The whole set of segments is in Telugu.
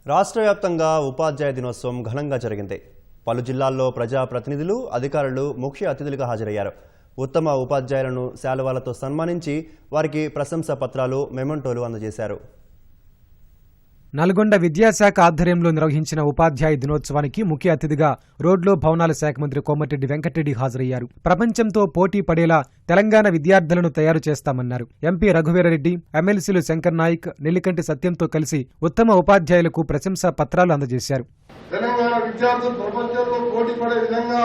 రాష్ట్ర వ్యాప్తంగా ఉపాధ్యాయ దినోత్సవం ఘనంగా జరిగింది. పలు జిల్లాల్లో ప్రజా ప్రతినిధులు, అధికారులు ముఖ్య అతిథులుగా హాజరయ్యారు. ఉత్తమ ఉపాధ్యాయులను శాలువాలతో సన్మానించి వారికి ప్రశంసా పత్రాలు, మెమెంటోలు అందజేశారు. నల్గొండ విద్యాశాఖ ఆధ్వర్యంలో నిర్వహించిన ఉపాధ్యాయ దినోత్సవానికి ముఖ్య అతిథిగా రోడ్లు, భవనాల శాఖ మంత్రి కోమటిరెడ్డి వెంకటరెడ్డి హాజరయ్యారు. ప్రపంచంతో పోటీ పడేలా తెలంగాణ విద్యార్థులను తయారు చేస్తామన్నారు. ఎంపీ రఘువీరారెడ్డి, ఎమ్మెల్సీలు శంకర్ నాయక్, నెల్లికంటి సత్యంతో కలిసి ఉత్తమ ఉపాధ్యాయులకు ప్రశంసా పత్రాలు అందజేశారు. తెలంగాణ విద్యార్థులు ప్రపంచంలో పోటీ పడే విధంగా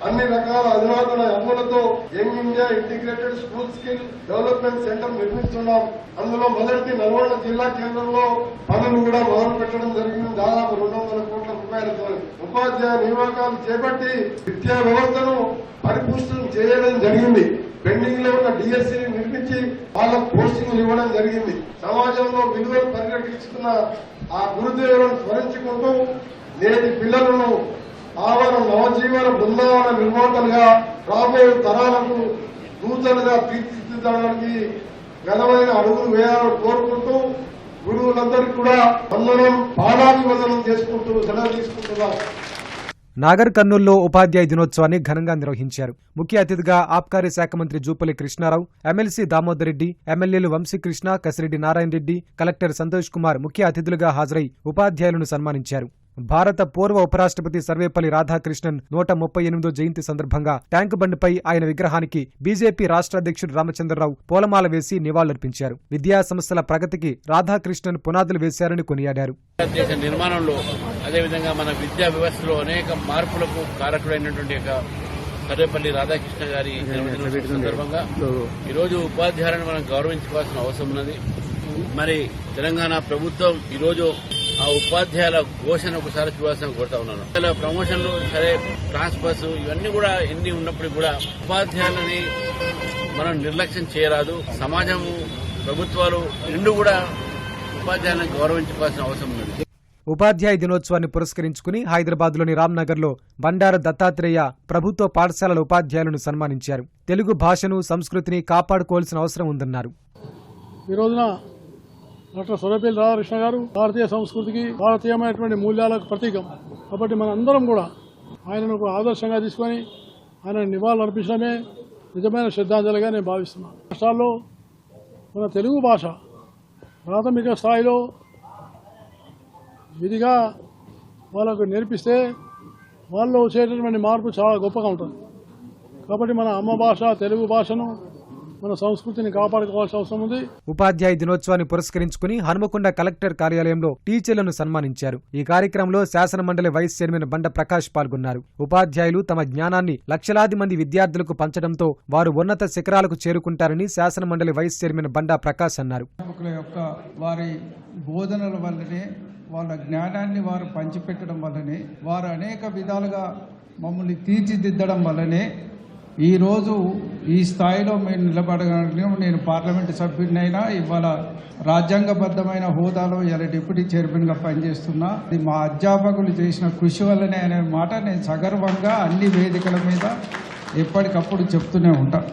అన్ని రకాల అధునాతన హక్కులతో young India integrated school skill development centre నిర్మిస్తున్నాం. అందులో మొదటి నల్గొండ జిల్లా కేంద్రంలో పనులు కూడా మొదలు పెట్టడం జరిగింది. దాదాపు 200 కోట్ల రూపాయలతో ఉపాధ్యాయ నియామకాలు చేపట్టి విద్యా వ్యవస్థను పరిపుష్టం చేయడం జరిగింది. పెండింగ్ లో ఉన్న డిఎస్సీని నిర్మించి వాళ్ళకు పోస్టింగ్లు ఇవ్వడం జరిగింది. సమాజంలో విలువలు పరిరక్షిస్తున్న ఆ గురుదేవులను స్మరించుకుంటూ నేటి పిల్లలను ఆవరణ నవజీవన బృందావన నిర్మాతలుగా రాబోయే తరాలకు దూతలుగా తీర్చిదిద్దడానికి ఘనమైన అడుగులు వేయాలని కోరుకుంటూ గురువులందరికీ కూడా వందనం, పాదాభివందనం చేసుకుంటూ సెలవు తీసుకుంటున్నారు. నాగర్ కర్నూల్లో ఉపాధ్యాయ దినోత్సవాన్ని ఘనంగా నిర్వహించారు. ముఖ్య అతిథిగా ఆబ్కారీ శాఖ మంత్రి జూపల్లి కృష్ణారావు, ఎమ్మెల్సీ దామోదర్ రెడ్డి, ఎమ్మెల్యేలు వంశీకృష్ణ, కసిరెడ్డి నారాయణ రెడ్డి, కలెక్టర్ సంతోష్ కుమార్ ముఖ్య అతిథులుగా హాజరై ఉపాధ్యాయులను సన్మానించారు. భారత పూర్వ ఉపరాష్ట్రపతి సర్వేపల్లి రాధాకృష్ణన్ 138వ జయంతి సందర్భంగా ట్యాంకు బండిపై ఆయన విగ్రహానికి బీజేపీ రాష్ట్ర అధ్యక్షుడు రామచంద్రరావు పూలమాల వేసి నివాళులర్పించారు. విద్యా సంస్థల ప్రగతికి రాధాకృష్ణన్ పునాదులు వేశారని కొనియాడారు. దేశ నిర్మాణంలో అదేవిధంగా మన విద్యా వ్యవస్థలో అనేక మార్పులకు కారకుడైనటువంటి సర్వేపల్లి రాధాకృష్ణ గారి జన్మదిన సందర్భంగా ఈరోజు ఉపాధ్యాయులను మనం గౌరవించుకోవాల్సిన అవసరం ఉన్నది. మరి తెలంగాణ ప్రభుత్వం ఈరోజు ఆ ఉపాధ్యాయుల ఘోషణ ఒకసారి చూడాల్సిన కోరుతా ఉన్నాను. ప్రమోషన్లు సరే, ట్రాన్స్ఫర్స్ ఇవన్నీ కూడా ఎన్ని ఉన్నప్పుడు కూడా ఉపాధ్యాయులని మనం నిర్లక్ష్యం చేయరాదు. సమాజము, ప్రభుత్వాలు రెండు కూడా ఉపాధ్యాయులను గౌరవించుకోవాల్సిన అవసరం ఉంది. ఉపాధ్యాయ దినోత్సవాన్ని పురస్కరించుకుని హైదరాబాద్లోని రామ్నగర్లో బండారు దత్తాత్రేయ ప్రభుత్వ పాఠశాలల ఉపాధ్యాయులను సన్మానించారు. తెలుగు భాషను, సంస్కృతిని కాపాడుకోవాల్సిన అవసరం ఉందన్నారు. ఈ రోజున డాక్టర్ సర్వేపల్లి రాధాకృష్ణ గారు భారతీయ సంస్కృతికి, భారతీయమైనటువంటి మూల్యాలకు ప్రతీకం. కాబట్టి మన అందరం కూడా ఆయనను ఒక ఆదర్శంగా తీసుకొని ఆయన నివాళులు అర్పించడమే నిజమైన శ్రద్ధాంజలిగా నేను భావిస్తున్నాను. రాష్ట్రాల్లో మన తెలుగు భాష ప్రాథమిక స్థాయిలో విధిగా వాళ్ళకు నేర్పిస్తే వాళ్ళు వచ్చేటటువంటి మార్పు చాలా గొప్పగా ఉంటుంది. కాబట్టి మన అమ్మ భాష తెలుగు భాషను, మన సంస్కృతిని కాపాడుకోవాల్సిన అవసరం ఉంది. ఉపాధ్యాయ దినోత్సవాన్ని పురస్కరించుకుని హనుమకొండ కలెక్టర్ కార్యాలయంలో టీచర్లను సన్మానించారు. ఈ కార్యక్రమంలో శాసన మండలి వైస్ చైర్మన్ బండ ప్రకాష్ పాల్గొన్నారు. ఉపాధ్యాయులు తమ జ్ఞానాన్ని లక్షలాది మంది విద్యార్థులకు పంచడంతో వారు ఉన్నత శిఖరాలకు చేరుకుంటారని శాసన మండలి వైస్ చైర్మన్ బండా ప్రకాష్ అన్నారు. వారి బోధనల వల్లనే, వాళ్ళ జ్ఞానాన్ని వారు పంచిపెట్టడం వల్లనే, వారు అనేక విధాలుగా మమ్మల్ని తీర్చిదిద్దడం వల్లనే ఈరోజు ఈ స్థాయిలో మేము నిలబడగలిగిన. నేను పార్లమెంటు సభ్యుడినైనా ఇవాళ రాజ్యాంగబద్ధమైన హోదాలో ఇలా డిప్యూటీ చైర్మన్గా పనిచేస్తున్నా. ఇది మా అధ్యాపకులు చేసిన కృషి వల్లనే అనే మాట నేను సగర్వంగా అన్ని వేదికల మీద ఎప్పటికప్పుడు చెప్తూనే ఉంటాను.